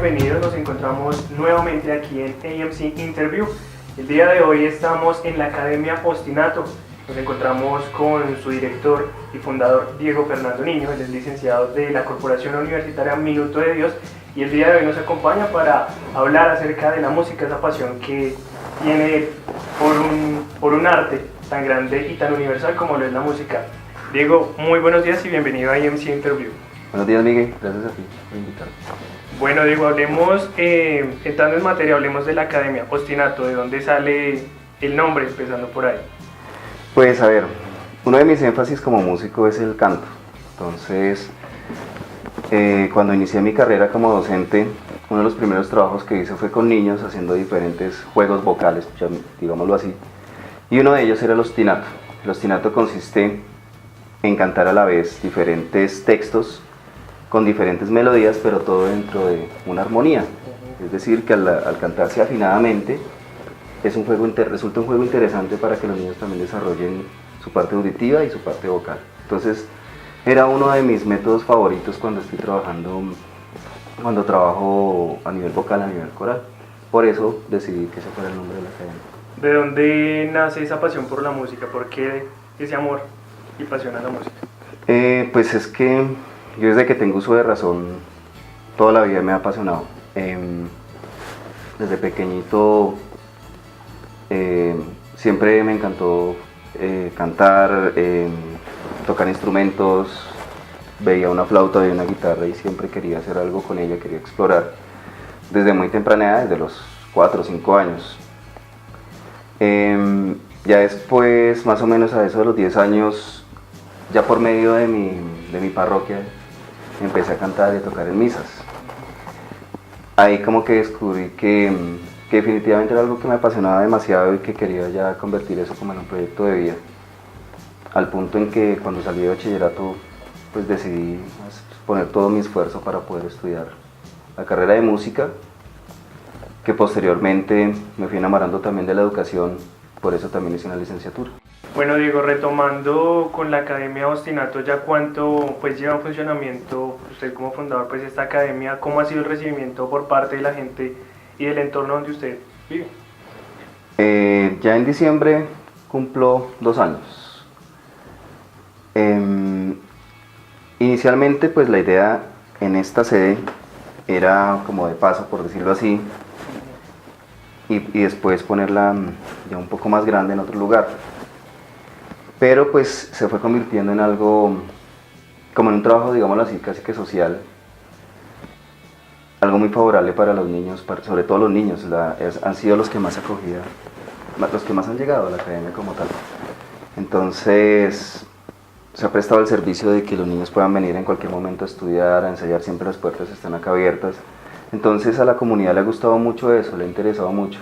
bienvenidos. Nos encontramos nuevamente aquí en AMC Interview. El día de hoy estamos en la Academia Ostinato. Nos encontramos con su director y fundador Diego Fernando Niño. Él es licenciado de la Corporación Universitaria Minuto de Dios y el día de hoy nos acompaña para hablar acerca de la música, esa pasión que tiene por un arte tan grande y tan universal como lo es la música. Diego, muy buenos días y bienvenido a AMC Interview. Buenos días, Miguel. Gracias a ti por invitarme. Bueno, Diego, hablemos, entrando en materia, hablemos de la Academia Ostinato. ¿De dónde sale el nombre, empezando por ahí? Pues a ver, uno de mis énfasis como músico es el canto. Entonces, cuando inicié mi carrera como docente, uno de los primeros trabajos que hice fue con niños haciendo diferentes juegos vocales, digámoslo así. Y uno de ellos era el ostinato. El ostinato consiste en cantar a la vez diferentes textos con diferentes melodías, pero todo dentro de una armonía. Es decir, que al cantarse afinadamente resulta un juego interesante para que los niños también desarrollen su parte auditiva y su parte vocal. Entonces, era uno de mis métodos favoritos cuando trabajo a nivel vocal, a nivel coral. Por eso decidí que ese fuera el nombre de la academia. ¿De dónde nace esa pasión por la música? ¿Por qué ese amor y pasión a la música? Pues es que yo desde que tengo uso de razón, toda la vida me ha apasionado. Desde pequeñito siempre me encantó cantar, tocar instrumentos, veía una flauta, veía una guitarra y siempre quería hacer algo con ella, quería explorar. Desde muy temprana edad, desde los 4 o 5 años. Ya después, más o menos a eso de los 10 años, ya por medio de mi parroquia, empecé a cantar y a tocar en misas. Ahí como que descubrí que definitivamente era algo que me apasionaba demasiado y que quería ya convertir eso como en un proyecto de vida. Al punto en que cuando salí de bachillerato, pues decidí poner todo mi esfuerzo para poder estudiar la carrera de música, que posteriormente me fui enamorando también de la educación, por eso también hice una licenciatura. Bueno, Diego, retomando con la Academia Ostinato, ¿ya cuánto pues lleva en funcionamiento usted como fundador pues esta academia? ¿Cómo ha sido el recibimiento por parte de la gente y del entorno donde usted vive? Ya en diciembre cumplo 2 años. Inicialmente pues la idea en esta sede era como de paso, por decirlo así, y después ponerla ya un poco más grande en otro lugar. Pero pues se fue convirtiendo en algo, como en un trabajo, digámoslo así, casi que social, algo muy favorable para los niños, sobre todo los niños, han sido los que más acogida, los que más han llegado a la academia como tal. Entonces se ha prestado el servicio de que los niños puedan venir en cualquier momento a estudiar, a ensayar, siempre las puertas están acá abiertas. Entonces a la comunidad le ha gustado mucho eso, le ha interesado mucho.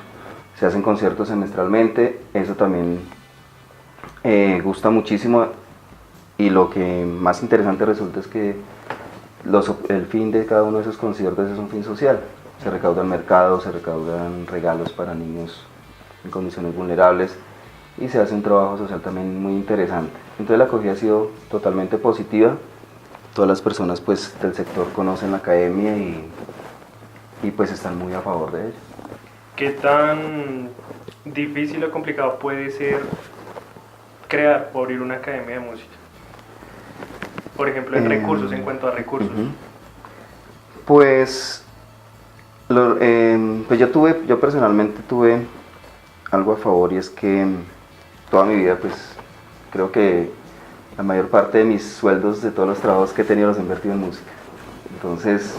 Se hacen conciertos semestralmente, eso también gusta muchísimo, y lo que más interesante resulta es que el fin de cada uno de esos conciertos es un fin social. Se recaudan mercados, se recaudan regalos para niños en condiciones vulnerables y se hace un trabajo social también muy interesante. Entonces la acogida ha sido totalmente positiva. Todas las personas pues del sector conocen la academia y pues están muy a favor de ella. ¿Qué tan difícil o complicado puede ser crear o abrir una academia de música? Por ejemplo, en cuanto a recursos. Pues yo personalmente tuve algo a favor, y es que toda mi vida pues creo que la mayor parte de mis sueldos de todos los trabajos que he tenido los he invertido en música. Entonces,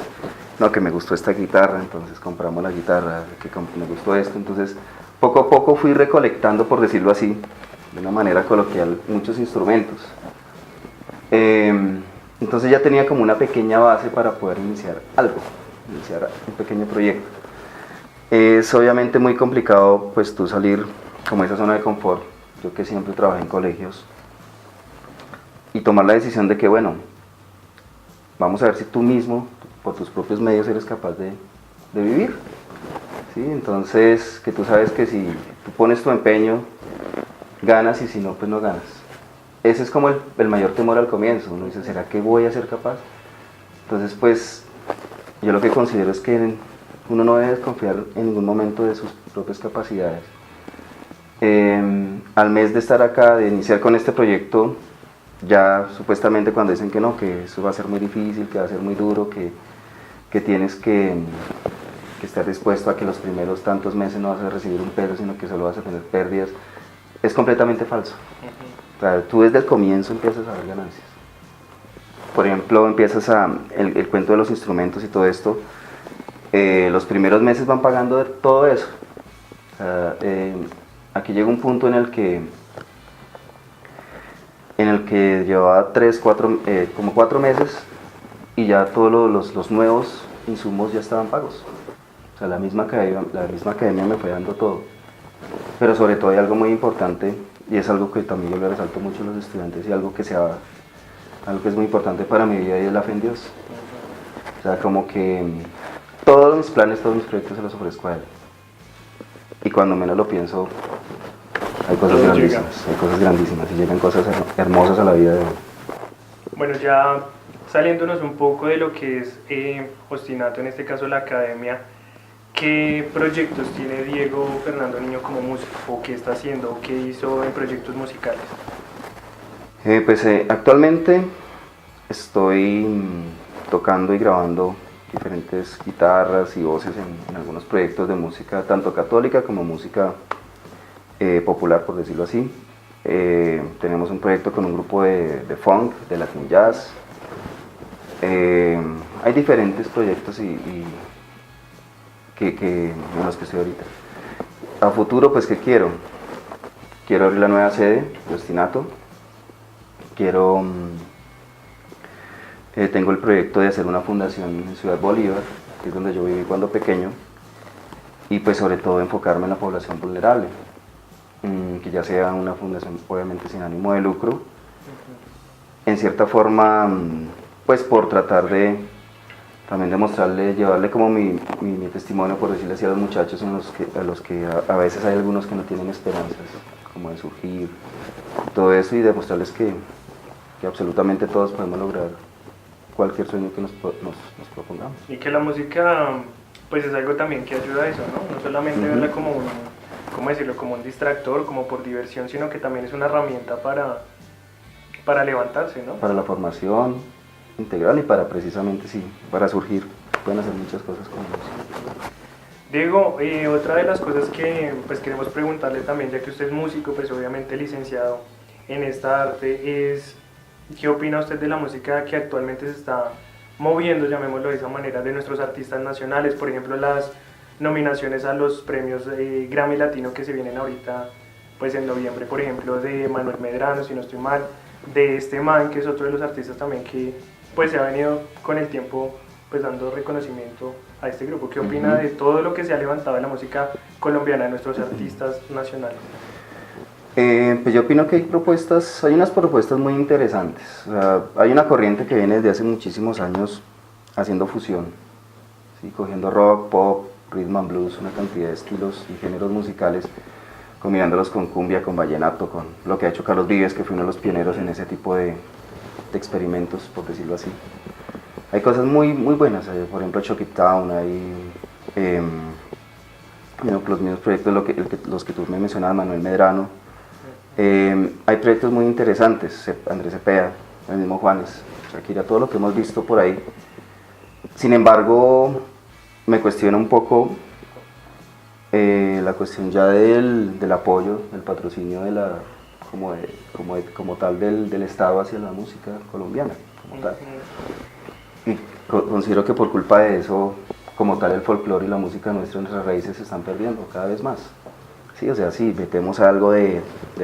no, que me gustó esta guitarra, entonces compramos la guitarra, que me gustó esto, entonces poco a poco fui recolectando, por decirlo así, de una manera coloquial, muchos instrumentos. Entonces ya tenía como una pequeña base para poder iniciar un pequeño proyecto. Es obviamente muy complicado pues tú salir como esa zona de confort, yo que siempre trabajé en colegios, y tomar la decisión de que bueno, vamos a ver si tú mismo, por tus propios medios, eres capaz de vivir. ¿Sí? Entonces, que tú sabes que si tú pones tu empeño, ganas, y si no, pues no ganas. Ese es como el mayor temor al comienzo. Uno dice, ¿será que voy a ser capaz? Entonces, pues, yo lo que considero es que Uno no debe desconfiar en ningún momento de sus propias capacidades. Al mes de estar acá, de iniciar con este proyecto, ya supuestamente cuando dicen que no, que eso va a ser muy difícil, que va a ser muy duro, que tienes que estar dispuesto a que los primeros tantos meses no vas a recibir un peso, sino que solo vas a tener pérdidas, es completamente falso. O sea, tú desde el comienzo empiezas a ver ganancias. Por ejemplo, el cuento de los instrumentos y todo esto, los primeros meses van pagando de todo eso. O sea, aquí llega un punto en el que llevaba 4 meses y ya todos los nuevos insumos ya estaban pagos. O sea, la misma academia me fue dando todo. Pero sobre todo hay algo muy importante, y es algo que también yo le resalto mucho a los estudiantes, y algo que es muy importante para mi vida, y es la fe en Dios. O sea, como que todos mis planes, todos mis proyectos se los ofrezco a Él. Y cuando menos lo pienso, hay cosas grandísimas, y llegan cosas hermosas a la vida de uno. Bueno, ya saliéndonos un poco de lo que es Ostinato, en este caso la academia, ¿qué proyectos tiene Diego Fernando Niño como músico? ¿O qué está haciendo? ¿O qué hizo en proyectos musicales? Actualmente estoy tocando y grabando diferentes guitarras y voces en algunos proyectos de música, tanto católica como música popular, por decirlo así. Tenemos un proyecto con un grupo de funk, de Latin Jazz. Hay diferentes proyectos en los que estoy ahorita. A futuro, pues, ¿qué quiero? Quiero abrir la nueva sede de Ostinato. Tengo el proyecto de hacer una fundación en Ciudad Bolívar, que es donde yo viví cuando pequeño, y pues sobre todo enfocarme en la población vulnerable, que ya sea una fundación obviamente sin ánimo de lucro, en cierta forma, pues por tratar de también demostrarle, llevarle como mi testimonio, por decirle así, a los muchachos a los que a veces hay algunos que no tienen esperanzas, como de surgir, todo eso, y demostrarles que absolutamente todos podemos lograr cualquier sueño que nos propongamos. Y que la música, pues es algo también que ayuda a eso, ¿no? No solamente verla como ¿cómo decirlo? Como un distractor, como por diversión, sino que también es una herramienta para levantarse, ¿no? Para la formación integral y precisamente, sí, para surgir. Pueden hacer muchas cosas con música. Diego, otra de las cosas que pues queremos preguntarle también, ya que usted es músico, pues obviamente licenciado en esta arte, es ¿qué opina usted de la música que actualmente se está moviendo, llamémoslo de esa manera, de nuestros artistas nacionales? Por ejemplo, las nominaciones a los premios Grammy Latino que se vienen ahorita, pues en noviembre, por ejemplo, de Manuel Medrano, si no estoy mal, de este man, que es otro de los artistas también que pues se ha venido con el tiempo pues dando reconocimiento a este grupo. ¿Qué opina de todo lo que se ha levantado en la música colombiana, de nuestros artistas nacionales? Pues yo opino que hay unas propuestas muy interesantes. O sea, hay una corriente que viene desde hace muchísimos años haciendo fusión, ¿sí? Cogiendo rock, pop, rhythm and blues, una cantidad de estilos y géneros musicales, combinándolos con cumbia, con vallenato, con lo que ha hecho Carlos Vives, que fue uno de los pioneros en ese tipo de experimentos, por decirlo así. Hay cosas muy, muy buenas, por ejemplo Chuck It Down, los mismos proyectos, los que tú me mencionabas, Manuel Medrano. Hay proyectos muy interesantes, Andrés Cepeda, el mismo Juanes, Shakira, todo lo que hemos visto por ahí. Sin embargo, me cuestiona un poco la cuestión ya del apoyo, del patrocinio como tal del Estado hacia la música colombiana, como tal. Y considero que por culpa de eso, como tal, el folclore y la música nuestra, nuestras raíces se están perdiendo cada vez más. Sí, o sea, sí, metemos algo del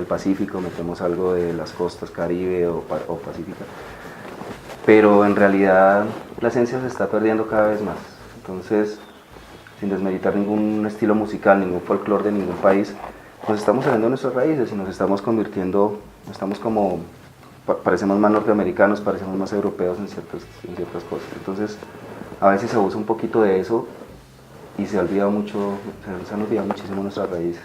Pacífico, metemos algo de las costas Caribe o Pacífica, pero en realidad la esencia se está perdiendo cada vez más. Entonces, sin desmeritar ningún estilo musical, ningún folclore de ningún país, nos estamos saliendo de nuestras raíces y nos estamos convirtiendo, parecemos más norteamericanos, parecemos más europeos en ciertas cosas. Entonces, a veces se abusa un poquito de eso y se han olvidado muchísimo nuestras raíces.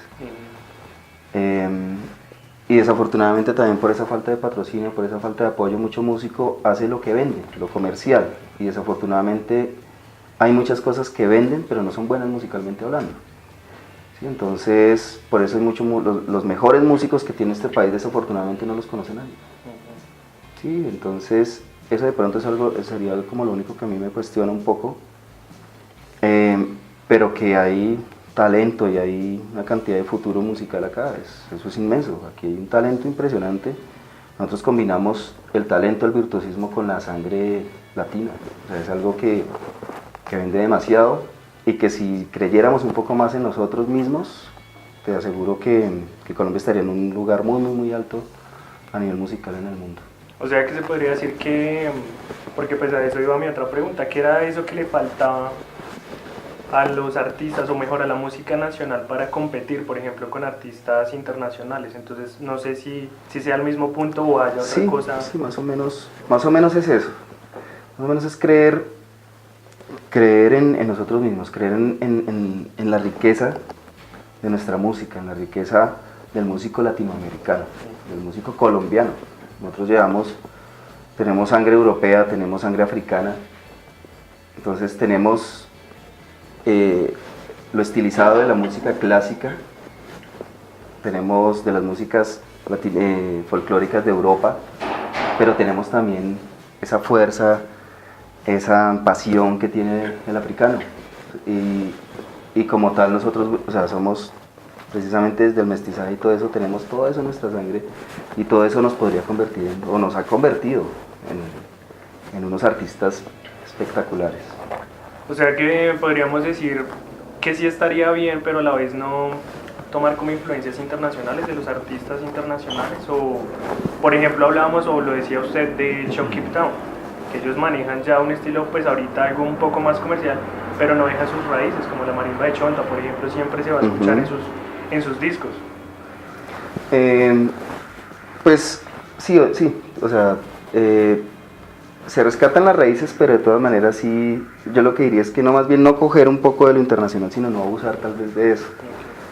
Y desafortunadamente también por esa falta de patrocinio, por esa falta de apoyo, mucho músico hace lo que vende, lo comercial, y desafortunadamente hay muchas cosas que venden, pero no son buenas musicalmente hablando. ¿Sí? Entonces, por eso hay los mejores músicos que tiene este país, desafortunadamente no los conoce nadie. Sí, entonces, eso de pronto es algo, sería como lo único que a mí me cuestiona un poco, pero que hay talento y hay una cantidad de futuro musical acá, eso es inmenso, aquí hay un talento impresionante. Nosotros combinamos el talento, el virtuosismo con la sangre latina, o sea, es algo que vende demasiado y que si creyéramos un poco más en nosotros mismos, te aseguro que Colombia estaría en un lugar muy, muy, muy alto a nivel musical en el mundo. O sea que se podría decir que, porque pues a eso iba mi otra pregunta, ¿qué era eso que le faltaba a los artistas o mejor a la música nacional para competir, por ejemplo, con artistas internacionales? Entonces no sé si sea el mismo punto o haya otra cosa. Sí, más o menos es eso. Más o menos es creer en nosotros mismos, creer en la riqueza de nuestra música, en la riqueza del músico latinoamericano, del músico colombiano. Nosotros tenemos sangre europea, tenemos sangre africana, entonces tenemos lo estilizado de la música clásica, tenemos de las músicas folclóricas de Europa, pero tenemos también esa fuerza, esa pasión que tiene el africano, y como tal nosotros, o sea, somos precisamente desde el mestizaje y todo eso, tenemos todo eso en nuestra sangre, y todo eso nos podría convertir o nos ha convertido en unos artistas espectaculares. O sea que podríamos decir que sí estaría bien, pero a la vez no tomar como influencias internacionales de los artistas internacionales, o por ejemplo hablábamos, o lo decía usted, de Shock Keep Town, que ellos manejan ya un estilo pues ahorita algo un poco más comercial, pero no deja sus raíces, como la marimba de Chonta, por ejemplo, siempre se va a escuchar en sus discos. Pues sí, o sea, se rescatan las raíces, pero de todas maneras sí, yo lo que diría es que no, más bien no coger un poco de lo internacional, sino no abusar tal vez de eso.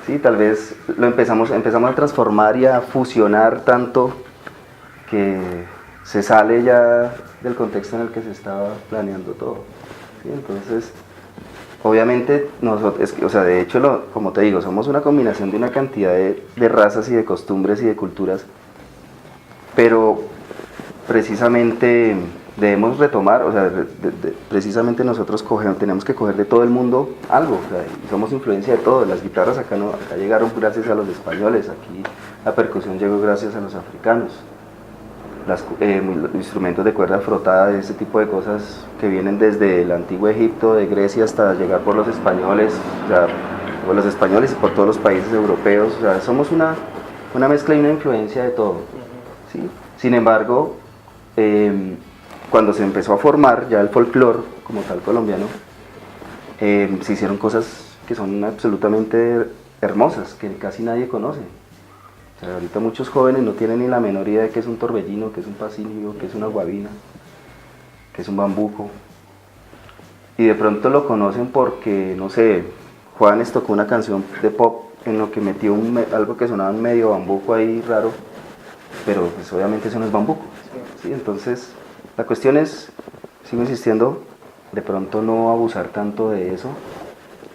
Sí, tal vez lo empezamos a transformar y a fusionar tanto que se sale ya del contexto en el que se estaba planeando todo. ¿Sí? Entonces, obviamente, nosotros, o sea, de hecho, como te digo, somos una combinación de una cantidad de razas y de costumbres y de culturas, pero precisamente debemos retomar, o sea, precisamente nosotros tenemos que coger de todo el mundo algo, o sea, somos influencia de todo. Las guitarras acá llegaron gracias a los españoles, aquí la percusión llegó gracias a los africanos, los instrumentos de cuerda frotada, ese tipo de cosas que vienen desde el antiguo Egipto, de Grecia, hasta llegar por los españoles, o sea, por los españoles y por todos los países europeos, o sea, somos una mezcla y una influencia de todo, ¿sí? Sin embargo, cuando se empezó a formar ya el folclore como tal colombiano, se hicieron cosas que son absolutamente hermosas, que casi nadie conoce. O sea, ahorita muchos jóvenes no tienen ni la menor idea de qué es un torbellino, qué es un pasillo, qué es una guabina, qué es un bambuco. Y de pronto lo conocen porque, no sé, Juanes tocó una canción de pop en lo que metió algo que sonaba un medio bambuco ahí raro, pero pues obviamente eso no es bambuco. ¿Sí? Entonces, la cuestión es, sigo insistiendo, de pronto no abusar tanto de eso,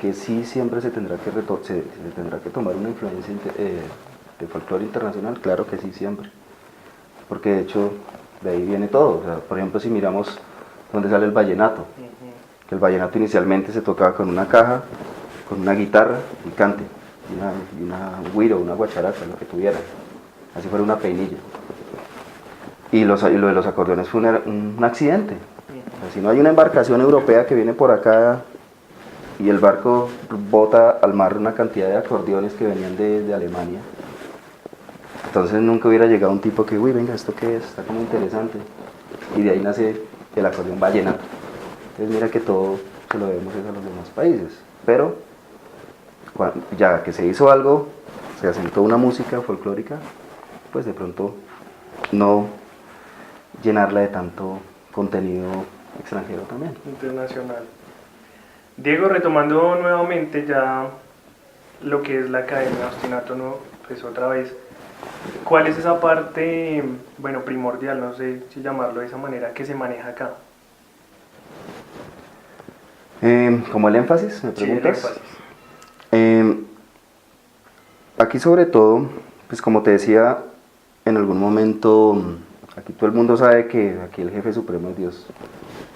que sí siempre se tendrá que tomar una influencia de folclore internacional, claro que sí, siempre, porque de hecho de ahí viene todo. O sea, por ejemplo, si miramos dónde sale el vallenato, que el vallenato inicialmente se tocaba con una caja, con una guitarra y cante, y una güiro, una guacharaca, lo que tuviera, así fuera una peinilla. Y lo de los acordeones fue un accidente. O sea, si no hay una embarcación europea que viene por acá y el barco bota al mar una cantidad de acordeones que venían de Alemania, entonces nunca hubiera llegado un tipo que, uy, venga, ¿esto qué es? Está como interesante. Y de ahí nace el acordeón vallenato. Entonces mira que todo se lo debemos a los demás países. Pero ya que se hizo algo, se asentó una música folclórica, pues de pronto no llenarla de tanto contenido extranjero también. Internacional. Diego, retomando nuevamente ya lo que es la Academia Ostinato, ¿no? Pues otra vez, ¿cuál es esa parte, bueno, primordial, no sé si llamarlo de esa manera, que se maneja acá? Como el énfasis, me Sí, el preguntas. énfasis. Aquí sobre todo, pues como te decía, en algún momento, aquí todo el mundo sabe que aquí el jefe supremo es Dios.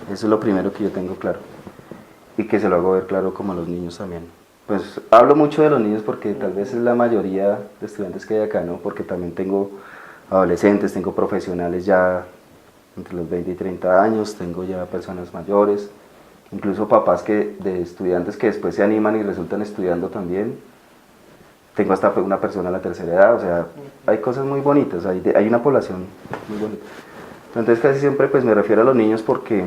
Eso es lo primero que yo tengo claro. Y que se lo hago ver claro como a los niños también. Pues hablo mucho de los niños porque tal vez es la mayoría de estudiantes que hay acá, ¿no? Porque también tengo adolescentes, tengo profesionales ya entre los 20 y 30 años, tengo ya personas mayores, incluso papás de estudiantes que después se animan y resultan estudiando también. Tengo hasta una persona a la tercera edad, o sea, hay cosas muy bonitas, hay una población muy bonita. Entonces casi siempre pues me refiero a los niños porque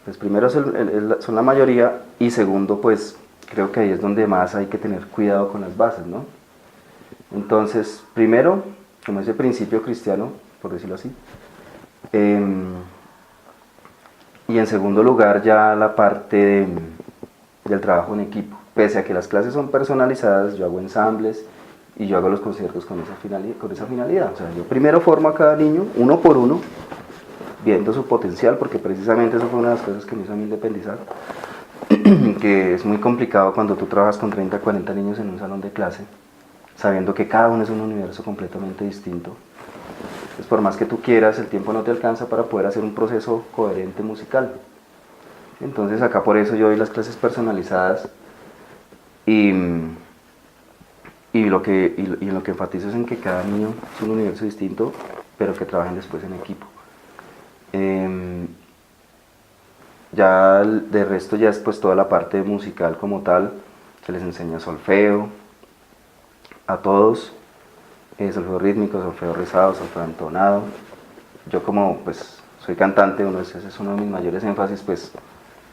pues primero son la mayoría y segundo pues creo que ahí es donde más hay que tener cuidado con las bases, ¿no? Entonces, primero, como ese principio cristiano, por decirlo así, y en segundo lugar ya la parte del trabajo en equipo. Pese a que las clases son personalizadas, yo hago ensambles y yo hago los conciertos con esa finalidad. O sea, yo primero formo a cada niño, uno por uno, viendo su potencial, porque precisamente eso fue una de las cosas que me hizo a mí independizar, que es muy complicado cuando tú trabajas con 30, 40 niños en un salón de clase, sabiendo que cada uno es un universo completamente distinto. Pues por más que tú quieras, el tiempo no te alcanza para poder hacer un proceso coherente musical. Entonces acá por eso yo doy las clases personalizadas y en lo que enfatizo es en que cada niño es un universo distinto, pero que trabajen después en equipo. Ya de resto ya es pues toda la parte musical como tal, se les enseña solfeo a todos, solfeo rítmico, solfeo rizado, solfeo entonado. Yo como pues soy cantante, ese es uno de mis mayores énfasis, pues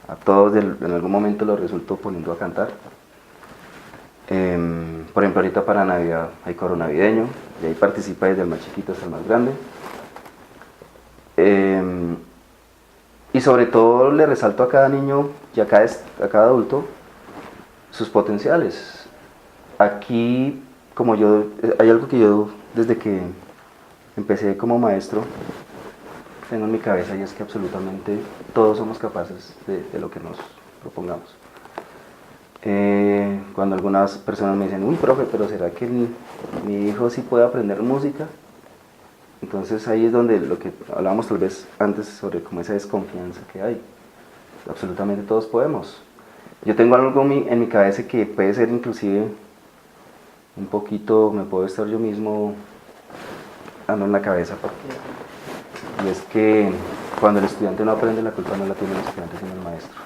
a todos en algún momento los resulto poniendo a cantar. Por ejemplo, ahorita para Navidad hay coro navideño, y ahí participa desde el más chiquito hasta el más grande. Y sobre todo le resalto a cada niño y a cada adulto sus potenciales. Aquí, hay algo que yo desde que empecé como maestro tengo en mi cabeza y es que absolutamente todos somos capaces de lo que nos propongamos. Cuando algunas personas me dicen, uy, profe, pero ¿será que mi hijo sí puede aprender música? Entonces ahí es donde lo que hablábamos tal vez antes sobre como esa desconfianza que hay. Absolutamente todos podemos. Yo tengo algo en mi cabeza que puede ser inclusive un poquito, me puedo estar yo mismo dando en la cabeza. Y es que cuando el estudiante no aprende, la culpa no la tiene el estudiante sino el maestro.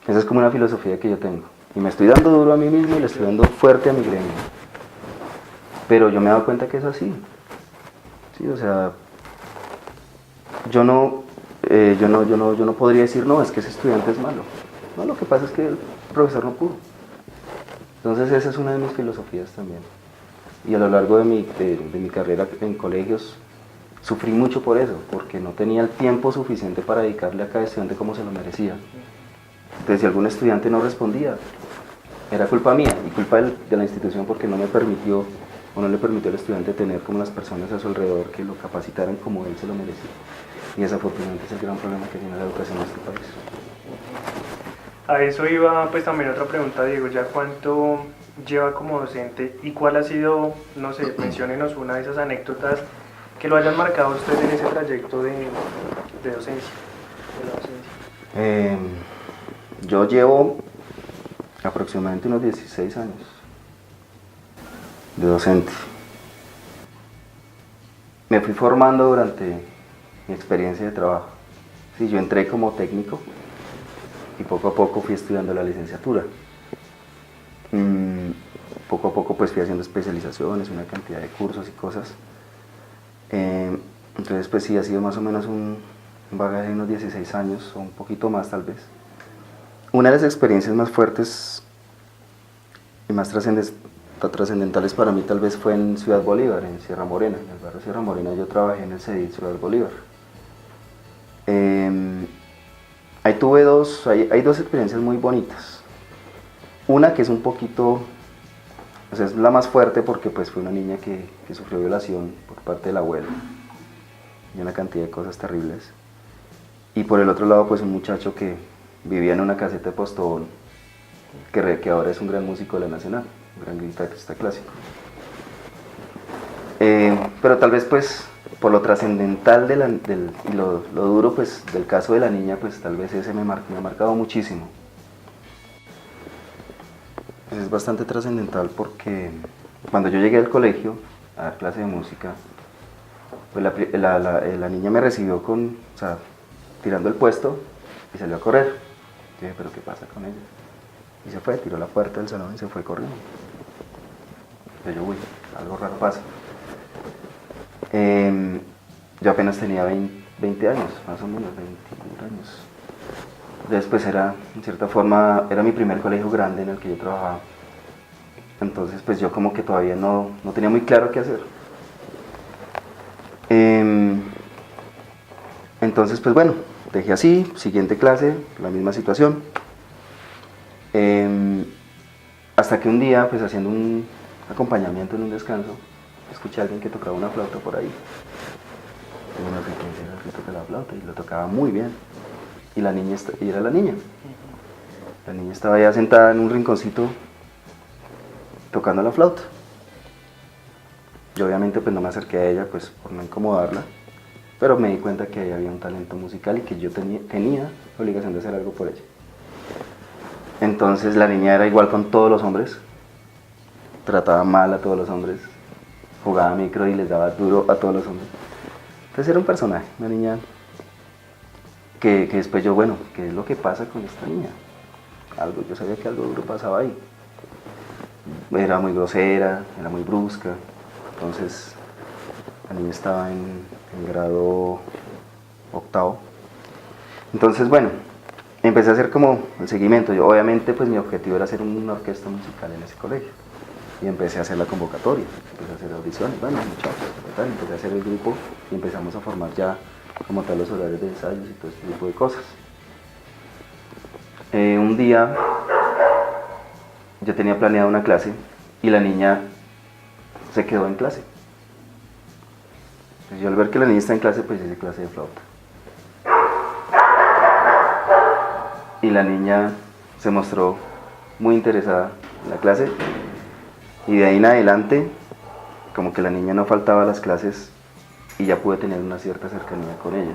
Esa es como una filosofía que yo tengo. Y me estoy dando duro a mí mismo y le estoy dando fuerte a mi gremio. Pero yo me he dado cuenta que es así. Sí, o sea, yo no podría decir, no, es que ese estudiante es malo. No, lo que pasa es que el profesor no pudo. Entonces esa es una de mis filosofías también. Y a lo largo de mi carrera en colegios, sufrí mucho por eso, porque no tenía el tiempo suficiente para dedicarle a cada estudiante como se lo merecía. Entonces si algún estudiante no respondía, era culpa mía y culpa de la institución porque no me permitió o no le permitió al estudiante tener como las personas a su alrededor que lo capacitaran como él se lo merecía. Y desafortunadamente es el gran problema que tiene la educación en este país. A eso iba pues también otra pregunta, Diego, ¿ya cuánto lleva como docente y cuál ha sido, no sé, menciónenos una de esas anécdotas que lo hayan marcado a usted en ese trayecto de docencia, de la docencia? Yo llevo aproximadamente unos 16 años de docente. Me fui formando durante mi experiencia de trabajo. Sí, yo entré como técnico y poco a poco fui estudiando la licenciatura. Poco a poco pues fui haciendo especializaciones, una cantidad de cursos y cosas. Entonces pues sí, ha sido más o menos un bagaje de unos 16 años o un poquito más tal vez. Una de las experiencias más fuertes y más trascendentales para mí tal vez fue en Ciudad Bolívar, en Sierra Morena, en el barrio Sierra Morena. Yo trabajé en el CEDIT Ciudad Bolívar. Ahí tuve hay dos experiencias muy bonitas. Una que es un poquito, o sea, es la más fuerte porque pues fue una niña que sufrió violación por parte del abuelo y una cantidad de cosas terribles. Y por el otro lado pues un muchacho que vivía en una caseta de Postobón, que ahora es un gran músico de la Nacional, un gran guitarrista clásico. Pero tal vez pues por lo trascendental y lo duro pues del caso de la niña, pues tal vez ese me ha marcado muchísimo. Es bastante trascendental porque cuando yo llegué al colegio a dar clase de música, pues la niña me recibió o sea, tirando el puesto y salió a correr. Yo dije, ¿pero qué pasa con ella? Y se fue, tiró la puerta del salón y se fue corriendo. Yo, uy, algo raro pasa. Yo apenas tenía 20 años, más o menos, 21 años. Después en cierta forma, era mi primer colegio grande en el que yo trabajaba. Entonces, pues yo como que todavía no tenía muy claro qué hacer. Entonces, pues bueno, dejé así, siguiente clase, la misma situación. Hasta que un día, pues haciendo un acompañamiento en un descanso, escuché a alguien que tocaba una flauta por ahí. Y no sé quién era el que toca la flauta, y lo tocaba muy bien. Y la niña, y era la niña. La niña estaba ya sentada en un rinconcito tocando la flauta. Yo obviamente pues no me acerqué a ella pues por no incomodarla, pero me di cuenta que ahí había un talento musical y que yo tenía la obligación de hacer algo por ella. Entonces la niña era igual con todos los hombres, trataba mal a todos los hombres, jugaba micro y les daba duro a todos los hombres. Entonces era un personaje, una niña que después yo, bueno, ¿qué es lo que pasa con esta niña? Yo sabía que algo duro pasaba ahí. Era muy grosera, era muy brusca, entonces la niña estaba en grado 8º. Entonces, bueno, empecé a hacer como el seguimiento. Yo, obviamente, pues mi objetivo era hacer una orquesta musical en ese colegio. Y empecé a hacer la convocatoria, empecé a hacer audiciones, bueno, muchachos, empecé a hacer el grupo y empezamos a formar ya como tal los horarios de ensayos y todo este tipo de cosas. Un día yo tenía planeada una clase y la niña se quedó en clase. Pues yo al ver que la niña está en clase, pues hice clase de flauta. Y la niña se mostró muy interesada en la clase y de ahí en adelante como que la niña no faltaba a las clases y ya pude tener una cierta cercanía con ella.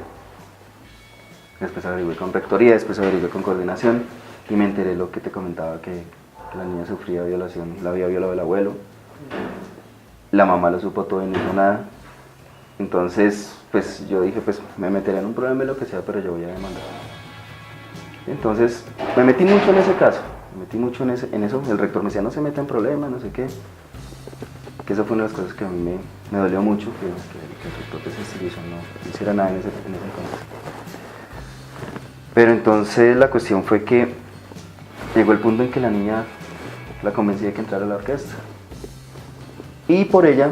Después averigué con rectoría, después averigué con coordinación y me enteré lo que te comentaba, que la niña sufría violación, la había violado el abuelo, la mamá lo supo todo y no hizo nada. Entonces pues yo dije, pues me meteré en un problema de lo que sea, pero yo voy a demandar. Entonces me metí mucho en ese caso, en eso. El rector me decía, no se meta en problemas, no sé qué. Que eso fue una de las cosas que a mí me dolió mucho, que el rector de ese servicio no hiciera nada en ese entonces. Pero entonces la cuestión fue que llegó el punto en que la niña la convencí de que entrara a la orquesta. Y por ella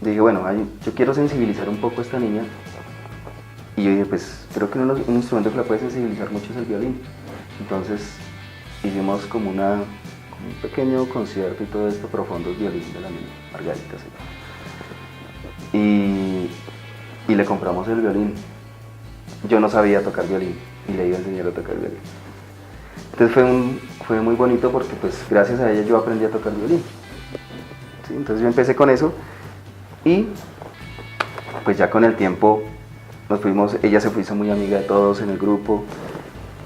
dije, bueno, yo quiero sensibilizar un poco a esta niña. Y yo dije, pues creo que un instrumento que la puede sensibilizar mucho es el violín. Entonces hicimos como un pequeño concierto y todo esto, profundos violín de la niña, Margarita. ¿Sí? Y le compramos el violín. Yo no sabía tocar violín y le iba a enseñar a tocar violín. Entonces fue muy bonito porque pues gracias a ella yo aprendí a tocar violín. ¿Sí? Entonces yo empecé con eso y pues ya con el tiempo nos fuimos, ella se hizo muy amiga de todos en el grupo,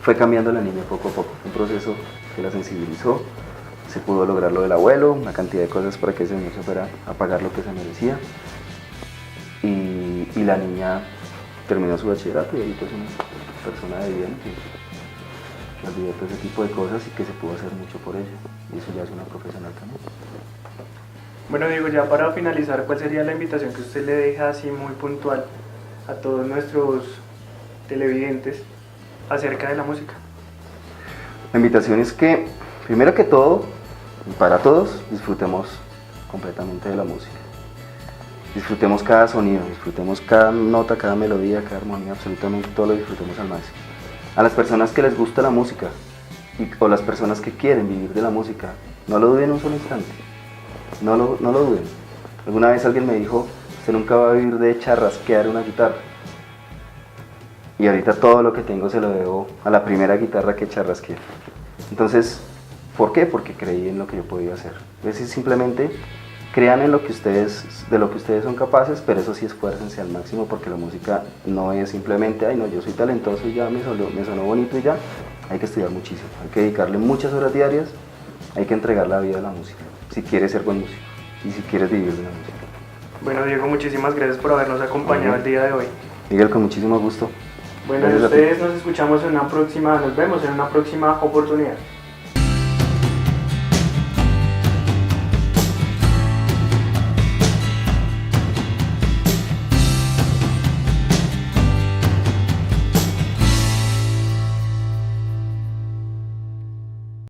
fue cambiando la niña poco a poco, un proceso que la sensibilizó, se pudo lograr lo del abuelo, una cantidad de cosas para que ese niño se fuera a pagar lo que se merecía y la niña terminó su bachillerato y ahorita es una persona de bien que olvidó todo ese tipo de cosas y que se pudo hacer mucho por ella y eso ya es una profesional también. Bueno, Diego, ya para finalizar, ¿cuál sería la invitación que usted le deja así muy puntual a todos nuestros televidentes acerca de la música? La invitación es que, primero que todo, para todos, disfrutemos completamente de la música. Disfrutemos cada sonido, disfrutemos cada nota, cada melodía, cada armonía, absolutamente todo lo disfrutemos al máximo. A las personas que les gusta la música o las personas que quieren vivir de la música, no lo duden un solo instante, no lo duden. Alguna vez alguien me dijo, usted nunca va a vivir de charrasquear una guitarra. y ahorita todo lo que tengo se lo debo a la primera guitarra que charrasqué. Entonces, ¿por qué? Porque creí en lo que yo podía hacer. Es decir, simplemente crean en lo que ustedes, de lo que ustedes son capaces, pero eso sí esfuércense al máximo, porque la música no es simplemente, ay no, yo soy talentoso y ya me sonó bonito y ya. Hay que estudiar muchísimo, hay que dedicarle muchas horas diarias, hay que entregar la vida a la música, si quieres ser buen músico y si quieres vivir de la música. Bueno, Diego, muchísimas gracias por habernos acompañado el día de hoy. Miguel, con muchísimo gusto. Bueno, Gracias a ti. ustedes nos escuchamos en una próxima, nos vemos en una próxima oportunidad.